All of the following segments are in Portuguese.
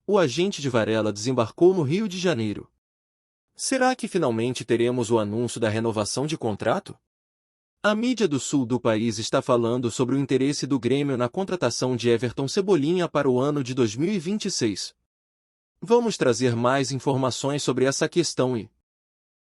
o agente de Varela desembarcou no Rio de Janeiro. Será que finalmente teremos o anúncio da renovação de contrato? A mídia do sul do país está falando sobre o interesse do Grêmio na contratação de Everton Cebolinha para o ano de 2026. Vamos trazer mais informações sobre essa questão e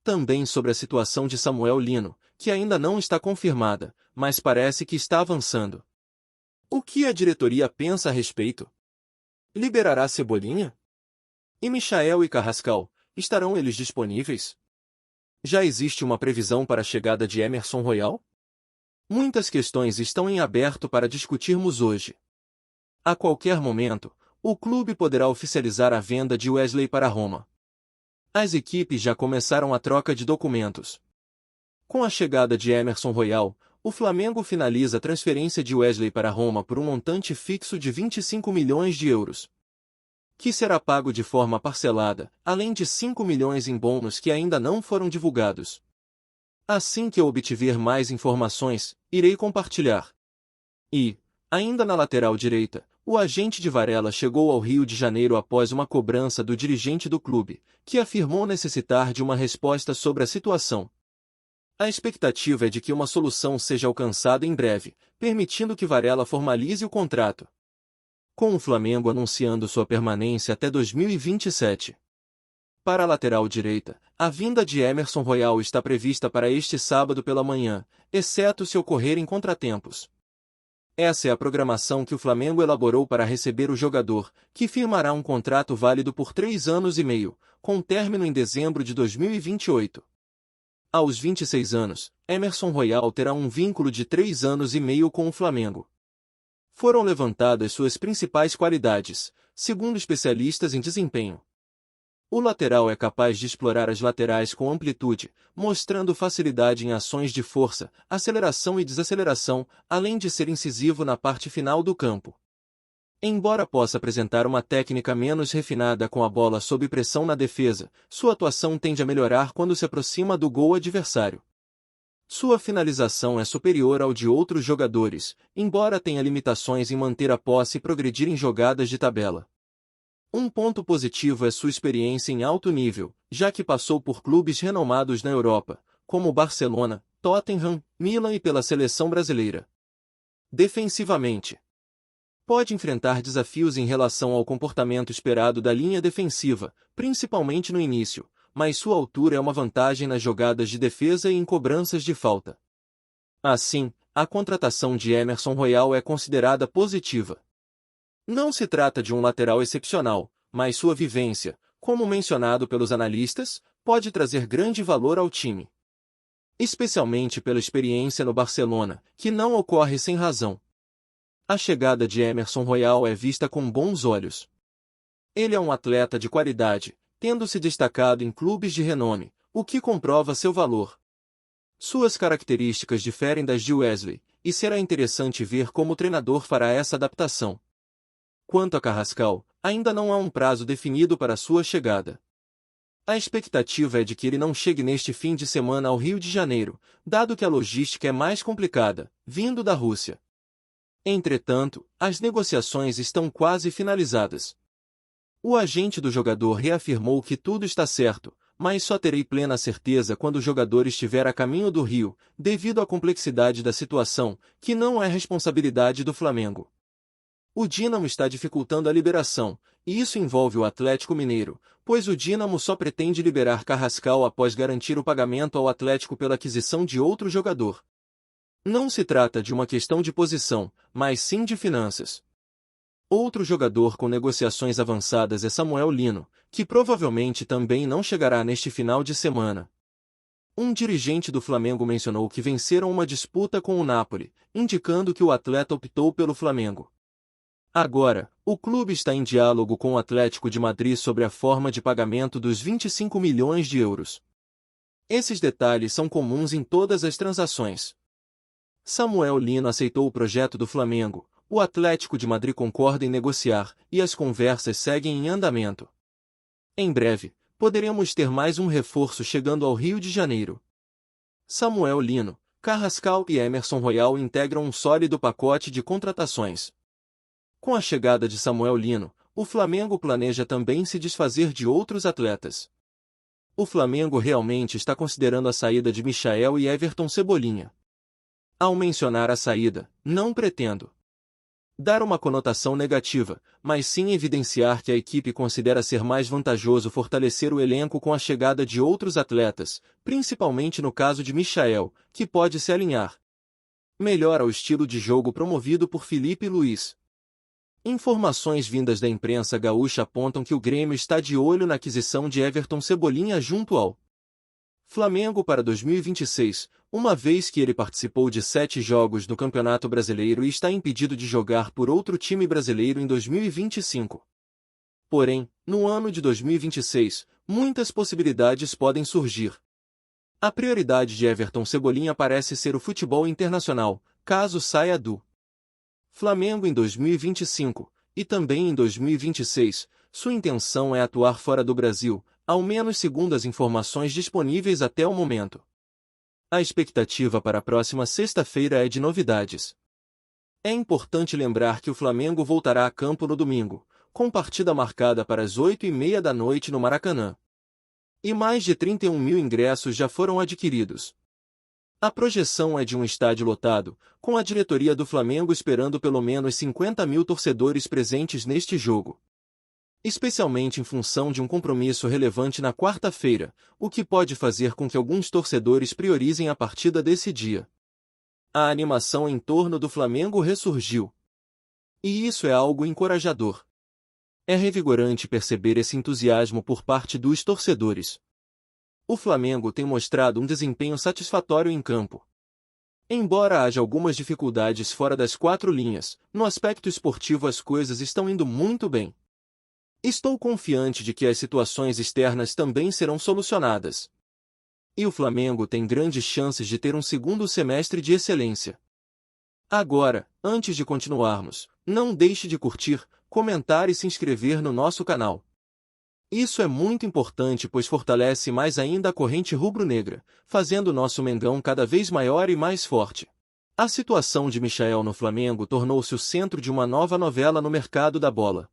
também sobre a situação de Samuel Lino, que ainda não está confirmada, mas parece que está avançando. O que a diretoria pensa a respeito? Liberará Cebolinha? E Michael e Carrascal, estarão eles disponíveis? Já existe uma previsão para a chegada de Emerson Royal? Muitas questões estão em aberto para discutirmos hoje. A qualquer momento, o clube poderá oficializar a venda de Wesley para Roma. As equipes já começaram a troca de documentos. Com a chegada de Emerson Royal, o Flamengo finaliza a transferência de Wesley para Roma por um montante fixo de 25 milhões de euros, que será pago de forma parcelada, além de 5 milhões em bônus que ainda não foram divulgados. Assim que eu obtiver mais informações, irei compartilhar. E, ainda na lateral direita, o agente de Varela chegou ao Rio de Janeiro após uma cobrança do dirigente do clube, que afirmou necessitar de uma resposta sobre a situação. A expectativa é de que uma solução seja alcançada em breve, permitindo que Varela formalize o contrato, com o Flamengo anunciando sua permanência até 2027. Para a lateral direita, a vinda de Emerson Royal está prevista para este sábado pela manhã, exceto se ocorrerem contratempos. Essa é a programação que o Flamengo elaborou para receber o jogador, que firmará um contrato válido por 3 anos e meio, com término em dezembro de 2028. Aos 26 anos, Emerson Royal terá um vínculo de 3 anos e meio com o Flamengo. Foram levantadas suas principais qualidades, segundo especialistas em desempenho. O lateral é capaz de explorar as laterais com amplitude, mostrando facilidade em ações de força, aceleração e desaceleração, além de ser incisivo na parte final do campo. Embora possa apresentar uma técnica menos refinada com a bola sob pressão na defesa, sua atuação tende a melhorar quando se aproxima do gol adversário. Sua finalização é superior ao de outros jogadores, embora tenha limitações em manter a posse e progredir em jogadas de tabela. Um ponto positivo é sua experiência em alto nível, já que passou por clubes renomados na Europa, como Barcelona, Tottenham, Milan e pela seleção brasileira. Defensivamente, pode enfrentar desafios em relação ao comportamento esperado da linha defensiva, principalmente no início, mas sua altura é uma vantagem nas jogadas de defesa e em cobranças de falta. Assim, a contratação de Emerson Royal é considerada positiva. Não se trata de um lateral excepcional, mas sua vivência, como mencionado pelos analistas, pode trazer grande valor ao time. Especialmente pela experiência no Barcelona, que não ocorre sem razão. A chegada de Emerson Royal é vista com bons olhos. Ele é um atleta de qualidade, tendo se destacado em clubes de renome, o que comprova seu valor. Suas características diferem das de Wesley, e será interessante ver como o treinador fará essa adaptação. Quanto a Carrascal, ainda não há um prazo definido para sua chegada. A expectativa é de que ele não chegue neste fim de semana ao Rio de Janeiro, dado que a logística é mais complicada, vindo da Rússia. Entretanto, as negociações estão quase finalizadas. O agente do jogador reafirmou que tudo está certo, mas só terei plena certeza quando o jogador estiver a caminho do Rio, devido à complexidade da situação, que não é responsabilidade do Flamengo. O Dínamo está dificultando a liberação, e isso envolve o Atlético Mineiro, pois o Dínamo só pretende liberar Carrascal após garantir o pagamento ao Atlético pela aquisição de outro jogador. Não se trata de uma questão de posição, mas sim de finanças. Outro jogador com negociações avançadas é Samuel Lino, que provavelmente também não chegará neste final de semana. Um dirigente do Flamengo mencionou que venceram uma disputa com o Napoli, indicando que o atleta optou pelo Flamengo. Agora, o clube está em diálogo com o Atlético de Madrid sobre a forma de pagamento dos 25 milhões de euros. Esses detalhes são comuns em todas as transações. Samuel Lino aceitou o projeto do Flamengo, o Atlético de Madrid concorda em negociar, e as conversas seguem em andamento. Em breve, poderemos ter mais um reforço chegando ao Rio de Janeiro. Samuel Lino, Carrascal e Emerson Royal integram um sólido pacote de contratações. Com a chegada de Samuel Lino, o Flamengo planeja também se desfazer de outros atletas. O Flamengo realmente está considerando a saída de Michael e Everton Cebolinha. Ao mencionar a saída, não pretendo dar uma conotação negativa, mas sim evidenciar que a equipe considera ser mais vantajoso fortalecer o elenco com a chegada de outros atletas, principalmente no caso de Michael, que pode se alinhar melhor ao estilo de jogo promovido por Felipe Luiz. Informações vindas da imprensa gaúcha apontam que o Grêmio está de olho na aquisição de Everton Cebolinha junto ao Flamengo para 2026, uma vez que ele participou de 7 jogos no Campeonato Brasileiro e está impedido de jogar por outro time brasileiro em 2025. Porém, no ano de 2026, muitas possibilidades podem surgir. A prioridade de Everton Cebolinha parece ser o futebol internacional, caso saia do Flamengo em 2025, e também em 2026, sua intenção é atuar fora do Brasil, ao menos segundo as informações disponíveis até o momento. A expectativa para a próxima sexta-feira é de novidades. É importante lembrar que o Flamengo voltará a campo no domingo, com partida marcada para as 8h30 da noite no Maracanã. E mais de 31 mil ingressos já foram adquiridos. A projeção é de um estádio lotado, com a diretoria do Flamengo esperando pelo menos 50 mil torcedores presentes neste jogo. Especialmente em função de um compromisso relevante na quarta-feira, o que pode fazer com que alguns torcedores priorizem a partida desse dia. A animação em torno do Flamengo ressurgiu. E isso é algo encorajador. É revigorante perceber esse entusiasmo por parte dos torcedores. O Flamengo tem mostrado um desempenho satisfatório em campo. Embora haja algumas dificuldades fora das 4 linhas, no aspecto esportivo as coisas estão indo muito bem. Estou confiante de que as situações externas também serão solucionadas. E o Flamengo tem grandes chances de ter um segundo semestre de excelência. Agora, antes de continuarmos, não deixe de curtir, comentar e se inscrever no nosso canal. Isso é muito importante pois fortalece mais ainda a corrente rubro-negra, fazendo nosso Mengão cada vez maior e mais forte. A situação de Michael no Flamengo tornou-se o centro de uma nova novela no mercado da bola.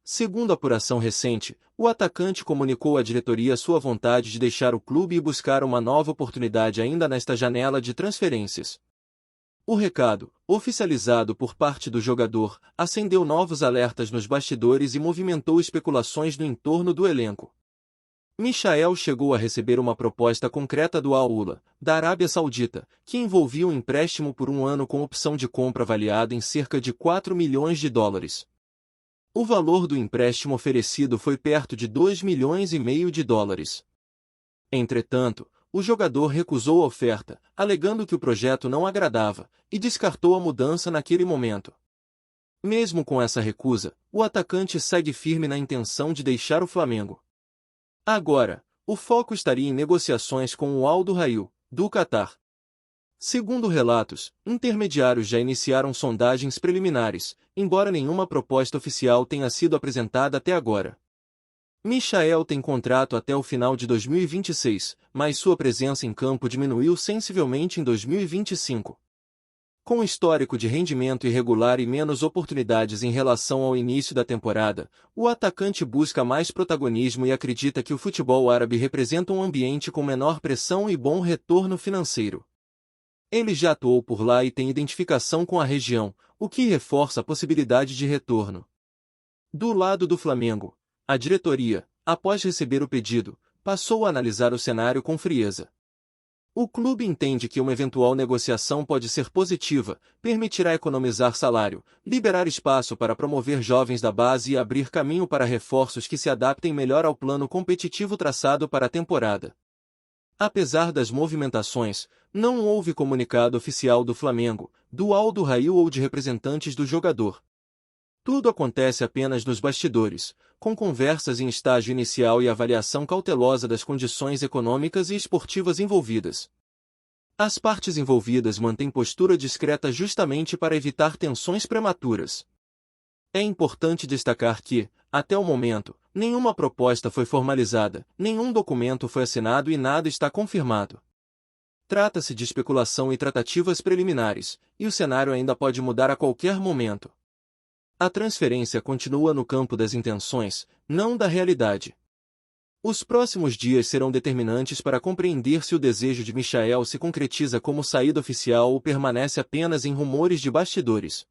Segundo apuração recente, o atacante comunicou à diretoria sua vontade de deixar o clube e buscar uma nova oportunidade ainda nesta janela de transferências. O recado, oficializado por parte do jogador, acendeu novos alertas nos bastidores e movimentou especulações no entorno do elenco. Michael chegou a receber uma proposta concreta do Al-Ula, da Arábia Saudita, que envolvia um empréstimo por 1 ano com opção de compra avaliada em cerca de 4 milhões de dólares. O valor do empréstimo oferecido foi perto de 2,5 milhões de dólares. Entretanto, o jogador recusou a oferta, alegando que o projeto não agradava, e descartou a mudança naquele momento. Mesmo com essa recusa, o atacante segue firme na intenção de deixar o Flamengo. Agora, o foco estaria em negociações com o Al Duhail, do Catar. Segundo relatos, intermediários já iniciaram sondagens preliminares, embora nenhuma proposta oficial tenha sido apresentada até agora. Michael tem contrato até o final de 2026, mas sua presença em campo diminuiu sensivelmente em 2025. Com histórico de rendimento irregular e menos oportunidades em relação ao início da temporada, o atacante busca mais protagonismo e acredita que o futebol árabe representa um ambiente com menor pressão e bom retorno financeiro. Ele já atuou por lá e tem identificação com a região, o que reforça a possibilidade de retorno. Do lado do Flamengo, a diretoria, após receber o pedido, passou a analisar o cenário com frieza. O clube entende que uma eventual negociação pode ser positiva, permitirá economizar salário, liberar espaço para promover jovens da base e abrir caminho para reforços que se adaptem melhor ao plano competitivo traçado para a temporada. Apesar das movimentações, não houve comunicado oficial do Flamengo, do Al Duhail ou de representantes do jogador. Tudo acontece apenas nos bastidores, com conversas em estágio inicial e avaliação cautelosa das condições econômicas e esportivas envolvidas. As partes envolvidas mantêm postura discreta justamente para evitar tensões prematuras. É importante destacar que, até o momento, nenhuma proposta foi formalizada, nenhum documento foi assinado e nada está confirmado. Trata-se de especulação e tratativas preliminares, e o cenário ainda pode mudar a qualquer momento. A transferência continua no campo das intenções, não da realidade. Os próximos dias serão determinantes para compreender se o desejo de Michael se concretiza como saída oficial ou permanece apenas em rumores de bastidores.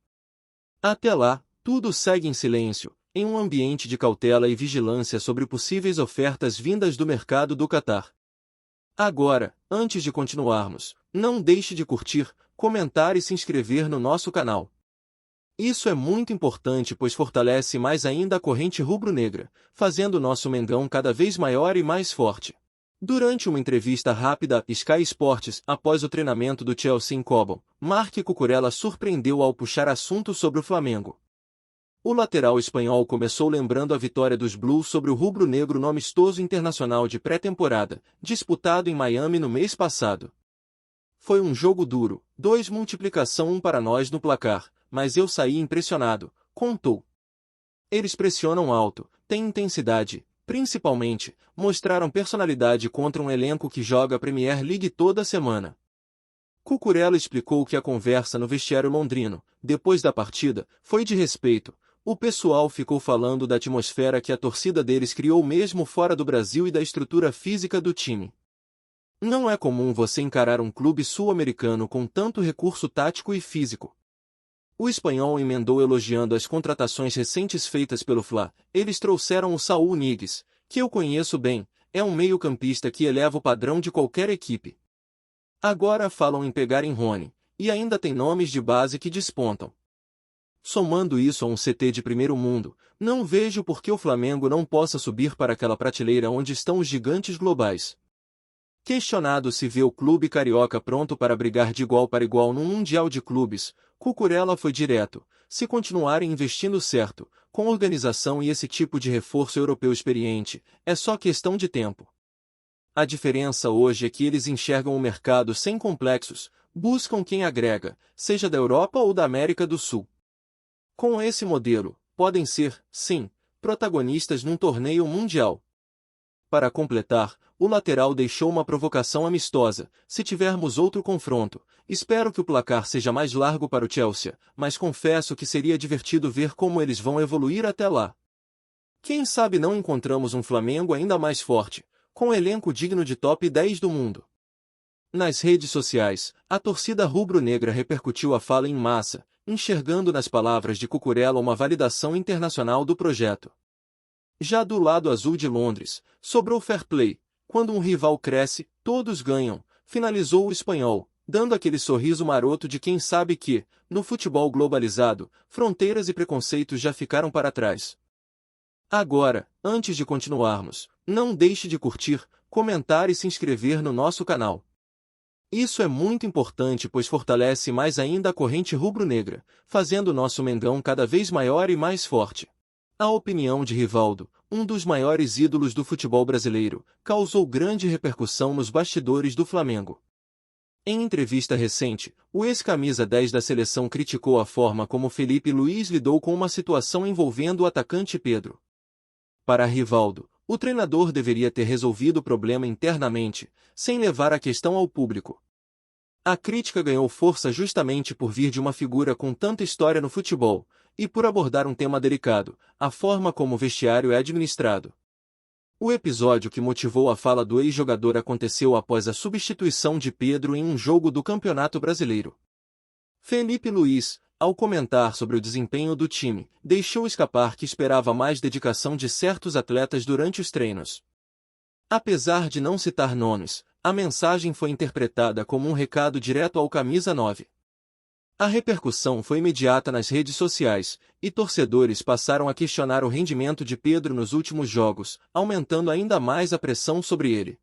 Até lá, tudo segue em silêncio, em um ambiente de cautela e vigilância sobre possíveis ofertas vindas do mercado do Catar. Agora, antes de continuarmos, não deixe de curtir, comentar e se inscrever no nosso canal. Isso é muito importante pois fortalece mais ainda a corrente rubro-negra, fazendo nosso Mengão cada vez maior e mais forte. Durante uma entrevista rápida à Sky Sports após o treinamento do Chelsea em Cobham, Marc Cucurella surpreendeu ao puxar assunto sobre o Flamengo. O lateral espanhol começou lembrando a vitória dos Blues sobre o rubro-negro no amistoso internacional de pré-temporada, disputado em Miami no mês passado. Foi um jogo duro, 2 multiplicação 1 para nós no placar, mas eu saí impressionado, contou. Eles pressionam alto, têm intensidade, principalmente, mostraram personalidade contra um elenco que joga a Premier League toda semana. Cucurella explicou que a conversa no vestiário londrino, depois da partida, foi de respeito. O pessoal ficou falando da atmosfera que a torcida deles criou mesmo fora do Brasil e da estrutura física do time. Não é comum você encarar um clube sul-americano com tanto recurso tático e físico. O espanhol emendou elogiando as contratações recentes feitas pelo Fla. Eles trouxeram o Saúl Ñíguez, que eu conheço bem, é um meio-campista que eleva o padrão de qualquer equipe. Agora falam em pegar em Rony, e ainda tem nomes de base que despontam. Somando isso a um CT de primeiro mundo, não vejo por que o Flamengo não possa subir para aquela prateleira onde estão os gigantes globais. Questionado se vê o clube carioca pronto para brigar de igual para igual num Mundial de Clubes, Cucurella foi direto: se continuarem investindo certo, com organização e esse tipo de reforço europeu experiente, é só questão de tempo. A diferença hoje é que eles enxergam o mercado sem complexos, buscam quem agrega, seja da Europa ou da América do Sul. Com esse modelo, podem ser, sim, protagonistas num torneio mundial. Para completar, o lateral deixou uma provocação amistosa: se tivermos outro confronto, espero que o placar seja mais largo para o Chelsea, mas confesso que seria divertido ver como eles vão evoluir até lá. Quem sabe não encontramos um Flamengo ainda mais forte, com um elenco digno de top 10 do mundo. Nas redes sociais, a torcida rubro-negra repercutiu a fala em massa, enxergando nas palavras de Cucurella uma validação internacional do projeto. Já do lado azul de Londres, sobrou fair play. Quando um rival cresce, todos ganham, finalizou o espanhol, dando aquele sorriso maroto de quem sabe que, no futebol globalizado, fronteiras e preconceitos já ficaram para trás. Agora, antes de continuarmos, não deixe de curtir, comentar e se inscrever no nosso canal. Isso é muito importante pois fortalece mais ainda a corrente rubro-negra, fazendo nosso Mengão cada vez maior e mais forte. A opinião de Rivaldo, um dos maiores ídolos do futebol brasileiro, causou grande repercussão nos bastidores do Flamengo. Em entrevista recente, o ex-camisa 10 da seleção criticou a forma como Felipe Luiz lidou com uma situação envolvendo o atacante Pedro. Para Rivaldo, o treinador deveria ter resolvido o problema internamente, sem levar a questão ao público. A crítica ganhou força justamente por vir de uma figura com tanta história no futebol, e por abordar um tema delicado, a forma como o vestiário é administrado. O episódio que motivou a fala do ex-jogador aconteceu após a substituição de Pedro em um jogo do Campeonato Brasileiro. Felipe Luiz, ao comentar sobre o desempenho do time, deixou escapar que esperava mais dedicação de certos atletas durante os treinos. Apesar de não citar nomes, a mensagem foi interpretada como um recado direto ao camisa 9. A repercussão foi imediata nas redes sociais, e torcedores passaram a questionar o rendimento de Pedro nos últimos jogos, aumentando ainda mais a pressão sobre ele.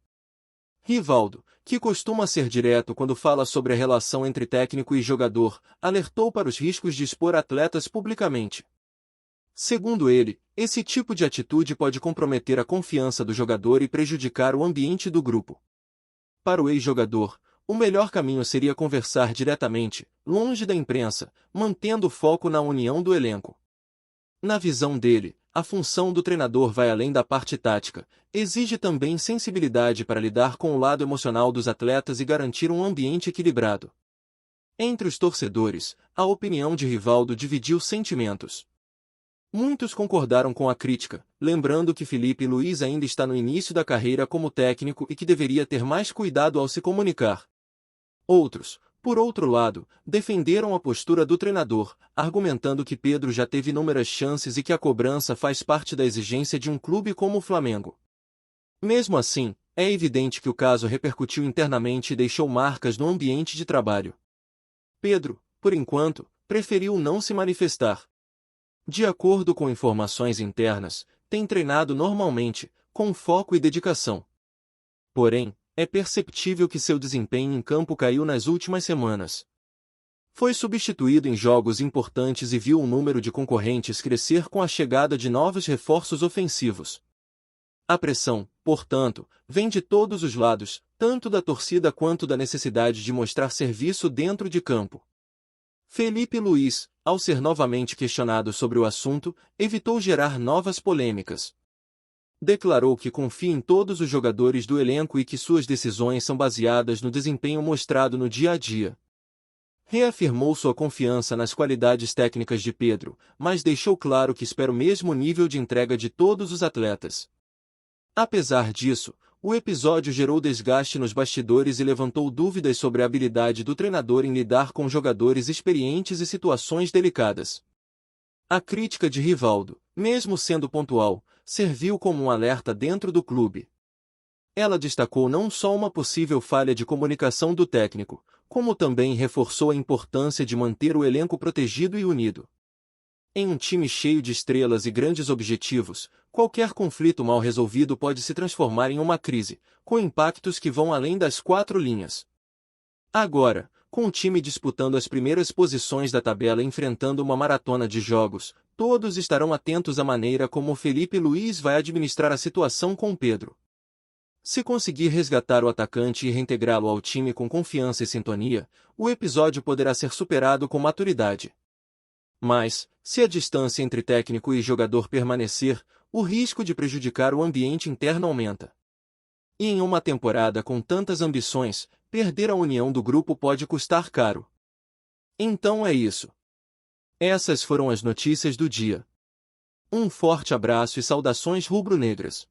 Rivaldo, que costuma ser direto quando fala sobre a relação entre técnico e jogador, alertou para os riscos de expor atletas publicamente. Segundo ele, esse tipo de atitude pode comprometer a confiança do jogador e prejudicar o ambiente do grupo. Para o ex-jogador, o melhor caminho seria conversar diretamente, longe da imprensa, mantendo o foco na união do elenco. Na visão dele, a função do treinador vai além da parte tática, exige também sensibilidade para lidar com o lado emocional dos atletas e garantir um ambiente equilibrado. Entre os torcedores, a opinião de Rivaldo dividiu sentimentos. Muitos concordaram com a crítica, lembrando que Felipe Luiz ainda está no início da carreira como técnico e que deveria ter mais cuidado ao se comunicar. Outros, por outro lado, defenderam a postura do treinador, argumentando que Pedro já teve inúmeras chances e que a cobrança faz parte da exigência de um clube como o Flamengo. Mesmo assim, é evidente que o caso repercutiu internamente e deixou marcas no ambiente de trabalho. Pedro, por enquanto, preferiu não se manifestar. De acordo com informações internas, tem treinado normalmente, com foco e dedicação. Porém, é perceptível que seu desempenho em campo caiu nas últimas semanas. Foi substituído em jogos importantes e viu o número de concorrentes crescer com a chegada de novos reforços ofensivos. A pressão, portanto, vem de todos os lados, tanto da torcida quanto da necessidade de mostrar serviço dentro de campo. Felipe Luiz, ao ser novamente questionado sobre o assunto, evitou gerar novas polêmicas. Declarou que confia em todos os jogadores do elenco e que suas decisões são baseadas no desempenho mostrado no dia a dia. Reafirmou sua confiança nas qualidades técnicas de Pedro, mas deixou claro que espera o mesmo nível de entrega de todos os atletas. Apesar disso, o episódio gerou desgaste nos bastidores e levantou dúvidas sobre a habilidade do treinador em lidar com jogadores experientes e situações delicadas. A crítica de Rivaldo, mesmo sendo pontual, serviu como um alerta dentro do clube. Ela destacou não só uma possível falha de comunicação do técnico, como também reforçou a importância de manter o elenco protegido e unido. Em um time cheio de estrelas e grandes objetivos, qualquer conflito mal resolvido pode se transformar em uma crise, com impactos que vão além das 4 linhas. Agora, com o time disputando as primeiras posições da tabela e enfrentando uma maratona de jogos, todos estarão atentos à maneira como Felipe Luiz vai administrar a situação com Pedro. Se conseguir resgatar o atacante e reintegrá-lo ao time com confiança e sintonia, o episódio poderá ser superado com maturidade. Mas, se a distância entre técnico e jogador permanecer, o risco de prejudicar o ambiente interno aumenta. E em uma temporada com tantas ambições, perder a união do grupo pode custar caro. Então é isso. Essas foram as notícias do dia. Um forte abraço e saudações rubro-negras.